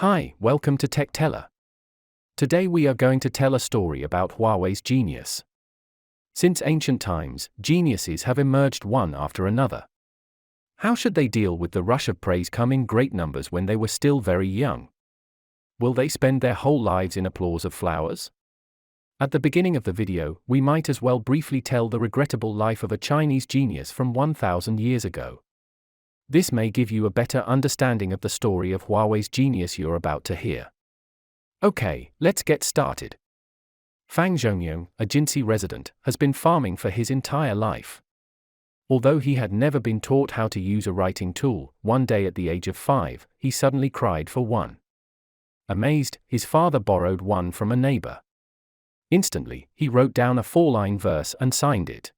Hi, welcome to Tech Teller. Today we are going to tell a story about Huawei's genius. Since ancient times, geniuses have emerged one after another. How should they deal with the rush of praise come in great numbers when they were still very young? Will they spend their whole lives in applause of flowers? At the beginning of the video, we might as well briefly tell the regrettable life of a Chinese genius from 1,000 years ago. This may give you a better understanding of the story of Huawei's genius you're about to hear. Okay, let's get started. Fang Zhongyong, a Jinsi resident, has been farming for his entire life. Although he had never been taught how to use a writing tool, one day at the age of 5, he suddenly cried for one. Amazed, his father borrowed one from a neighbor. Instantly, he wrote down a 4-line verse and signed it.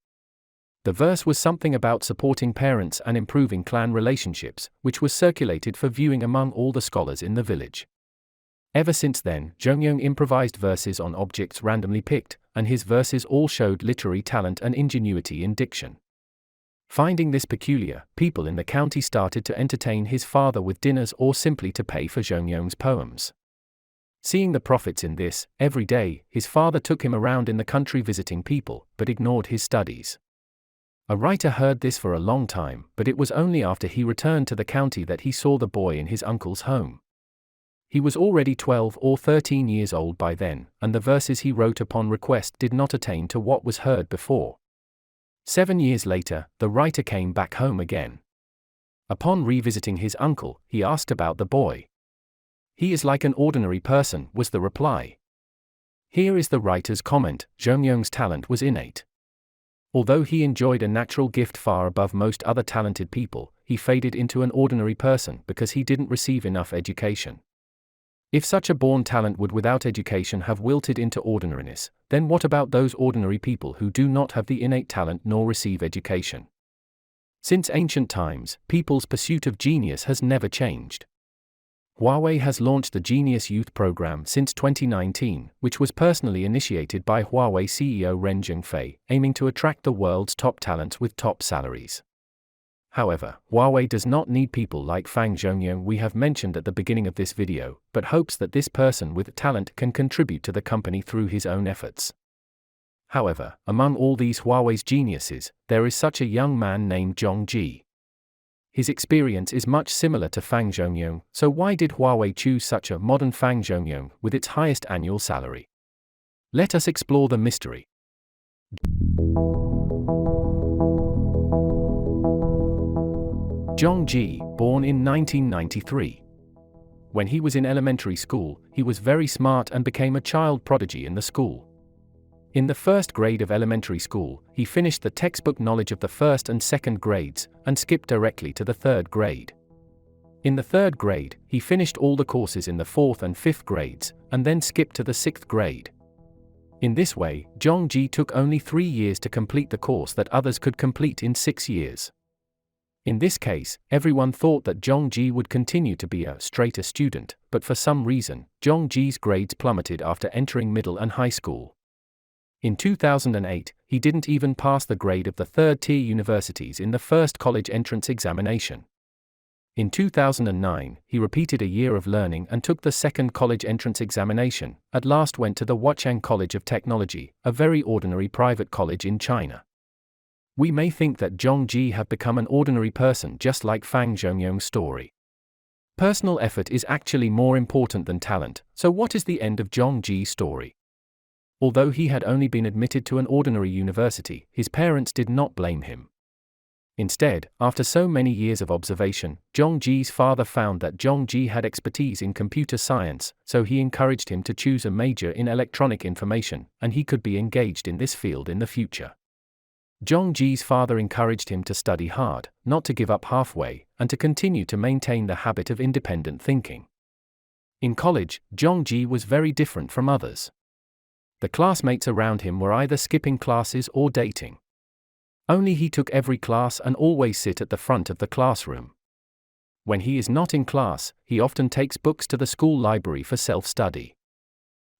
The verse was something about supporting parents and improving clan relationships, which was circulated for viewing among all the scholars in the village. Ever since then, Zhongyong improvised verses on objects randomly picked, and his verses all showed literary talent and ingenuity in diction. Finding this peculiar, people in the county started to entertain his father with dinners or simply to pay for Zhongyong's poems. Seeing the profits in this, every day, his father took him around in the country visiting people, but ignored his studies. A writer heard this for a long time, but it was only after he returned to the county that he saw the boy in his uncle's home. He was already 12 or 13 years old by then, and the verses he wrote upon request did not attain to what was heard before. 7 years later, the writer came back home again. Upon revisiting his uncle, he asked about the boy. "He is like an ordinary person," was the reply. Here is the writer's comment: Zhongyong's talent was innate. Although he enjoyed a natural gift far above most other talented people, he faded into an ordinary person because he didn't receive enough education. If such a born talent would without education have wilted into ordinariness, then what about those ordinary people who do not have the innate talent nor receive education? Since ancient times, people's pursuit of genius has never changed. Huawei has launched the Genius Youth Program since 2019, which was personally initiated by Huawei CEO Ren Zhengfei, aiming to attract the world's top talents with top salaries. However, Huawei does not need people like Fang Zhongyong we have mentioned at the beginning of this video, but hopes that this person with talent can contribute to the company through his own efforts. However, among all these Huawei's geniuses, there is such a young man named Zhong Ji. His experience is much similar to Fang Zhongyong, so why did Huawei choose such a modern Fang Zhongyong with its highest annual salary? Let us explore the mystery. Zhong Ji, born in 1993. When he was in elementary school, he was very smart and became a child prodigy in the school. In the first grade of elementary school, he finished the textbook knowledge of the first and second grades, and skipped directly to the third grade. In the third grade, he finished all the courses in the fourth and fifth grades, and then skipped to the sixth grade. In this way, Zhong Ji took only 3 years to complete the course that others could complete in 6 years. In this case, everyone thought that Zhong Ji would continue to be a straight A student, but for some reason, Zhong Ji's grades plummeted after entering middle and high school. In 2008, he didn't even pass the grade of the third-tier universities in the first college entrance examination. In 2009, he repeated a year of learning and took the second college entrance examination, at last went to the Huacheng College of Technology, a very ordinary private college in China. We may think that Zhong Ji have become an ordinary person just like Fang Zhongyong's story. Personal effort is actually more important than talent, so what is the end of Zhong Ji's story? Although he had only been admitted to an ordinary university, his parents did not blame him. Instead, after so many years of observation, Zhong Ji's father found that Zhong Ji had expertise in computer science, so he encouraged him to choose a major in electronic information, and he could be engaged in this field in the future. Zhong Ji's father encouraged him to study hard, not to give up halfway, and to continue to maintain the habit of independent thinking. In college, Zhong Ji was very different from others. The classmates around him were either skipping classes or dating. Only he took every class and always sit at the front of the classroom. When he is not in class, he often takes books to the school library for self-study.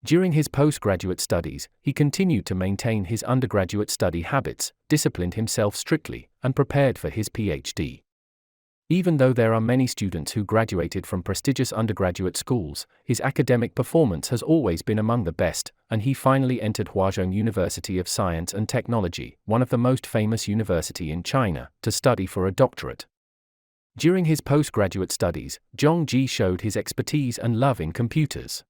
During his postgraduate studies, he continued to maintain his undergraduate study habits, disciplined himself strictly, and prepared for his PhD. Even though there are many students who graduated from prestigious undergraduate schools, his academic performance has always been among the best, and he finally entered Huazhong University of Science and Technology, one of the most famous universities in China, to study for a doctorate. During his postgraduate studies, Zhong Ji showed his expertise and love in computers.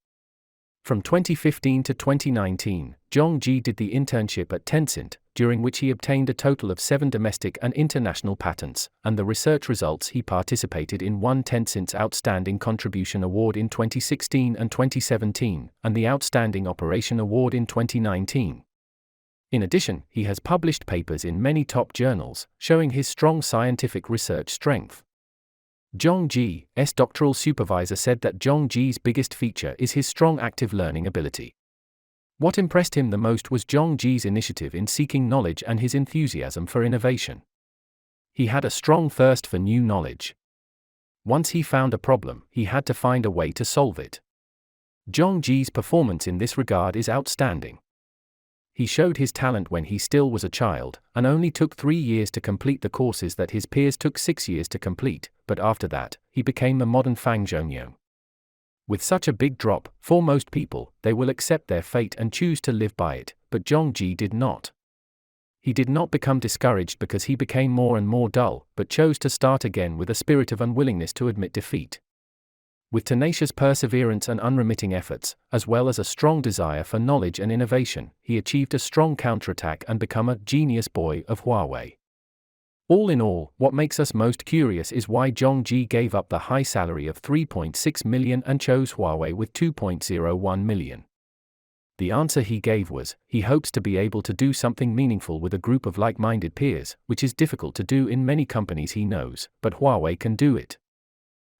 From 2015 to 2019, Zhong Ji did the internship at Tencent, during which he obtained a total of 7 domestic and international patents, and the research results he participated in won Tencent's Outstanding Contribution Award in 2016 and 2017, and the Outstanding Operation Award in 2019. In addition, he has published papers in many top journals, showing his strong scientific research strength. Zhong Ji's doctoral supervisor said that Zhong Ji's biggest feature is his strong active learning ability. What impressed him the most was Zhong Ji's initiative in seeking knowledge and his enthusiasm for innovation. He had a strong thirst for new knowledge. Once he found a problem, he had to find a way to solve it. Zhong Ji's performance in this regard is outstanding. He showed his talent when he still was a child, and only took 3 years to complete the courses that his peers took 6 years to complete, but after that, he became a modern Fang Zhongyong. With such a big drop, for most people, they will accept their fate and choose to live by it, but Zhong Ji did not. He did not become discouraged because he became more and more dull, but chose to start again with a spirit of unwillingness to admit defeat. With tenacious perseverance and unremitting efforts, as well as a strong desire for knowledge and innovation, he achieved a strong counterattack and became a genius boy of Huawei. All in all, what makes us most curious is why Zhong Ji gave up the high salary of 3.6 million and chose Huawei with 2.01 million. The answer he gave was, he hopes to be able to do something meaningful with a group of like-minded peers, which is difficult to do in many companies he knows, but Huawei can do it.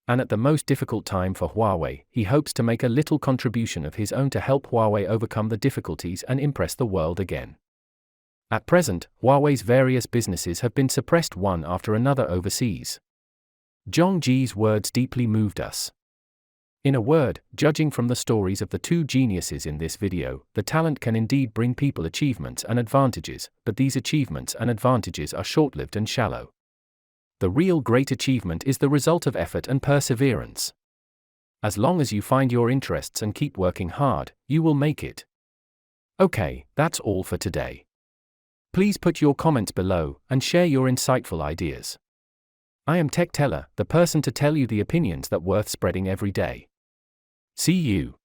And at the most difficult time for Huawei, he hopes to make a little contribution of his own to help Huawei overcome the difficulties and impress the world again. At present, Huawei's various businesses have been suppressed one after another overseas. Zhong Ji's words deeply moved us. In a word, judging from the stories of the two geniuses in this video, the talent can indeed bring people achievements and advantages, but these achievements and advantages are short-lived and shallow. The real great achievement is the result of effort and perseverance. As long as you find your interests and keep working hard, you will make it. Okay, that's all for today. Please put your comments below and share your insightful ideas. I am Tech Teller, the person to tell you the opinions that worth spreading every day. See you.